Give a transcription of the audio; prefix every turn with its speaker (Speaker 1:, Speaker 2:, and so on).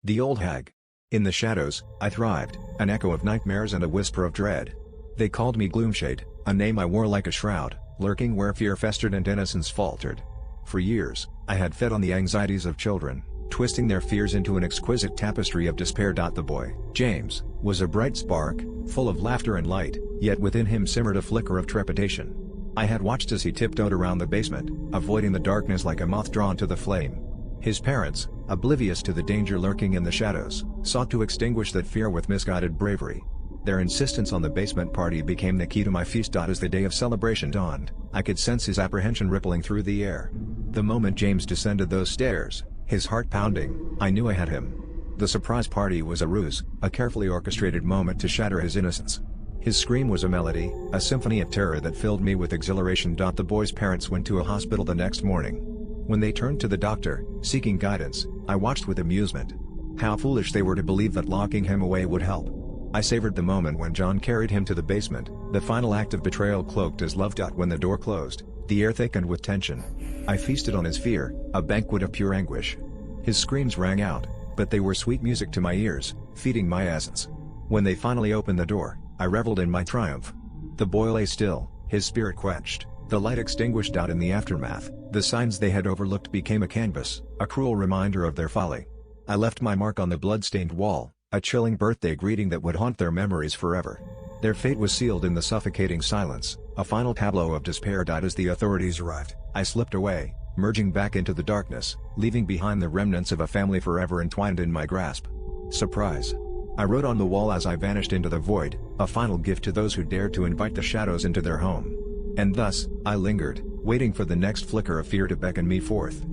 Speaker 1: The old hag. In the shadows, I thrived, an echo of nightmares and a whisper of dread. They called me Gloomshade, a name I wore like a shroud, lurking where fear festered and innocence faltered. For years, I had fed on the anxieties of children, twisting their fears into an exquisite tapestry of despair. The boy, James, was a bright spark, full of laughter and light, yet within him simmered a flicker of trepidation. I had watched as he tiptoed around the basement, avoiding the darkness like a moth drawn to the flame. His parents, oblivious to the danger lurking in the shadows, sought to extinguish that fear with misguided bravery. Their insistence on the basement party became the key to my feast. As the day of celebration dawned, I could sense his apprehension rippling through the air. The moment James descended those stairs, his heart pounding, I knew I had him. The surprise party was a ruse, a carefully orchestrated moment to shatter his innocence. His scream was a melody, a symphony of terror that filled me with exhilaration. The boy's parents went to a hospital the next morning. When they turned to the doctor, seeking guidance, I watched with amusement. How foolish they were to believe that locking him away would help. I savored the moment when John carried him to the basement, the final act of betrayal cloaked as love. When the door closed, the air thickened with tension. I feasted on his fear, a banquet of pure anguish. His screams rang out, but they were sweet music to my ears, feeding my essence. When they finally opened the door, I reveled in my triumph. The boy lay still, his spirit quenched, the light extinguished. In the aftermath, the signs they had overlooked became a canvas, a cruel reminder of their folly. I left my mark on the blood-stained wall, a chilling birthday greeting that would haunt their memories forever. Their fate was sealed in the suffocating silence, a final tableau of despair. As the authorities arrived, I slipped away, merging back into the darkness, leaving behind the remnants of a family forever entwined in my grasp. Surprise. I wrote on the wall as I vanished into the void, a final gift to those who dared to invite the shadows into their home. And thus, I lingered, waiting for the next flicker of fear to beckon me forth.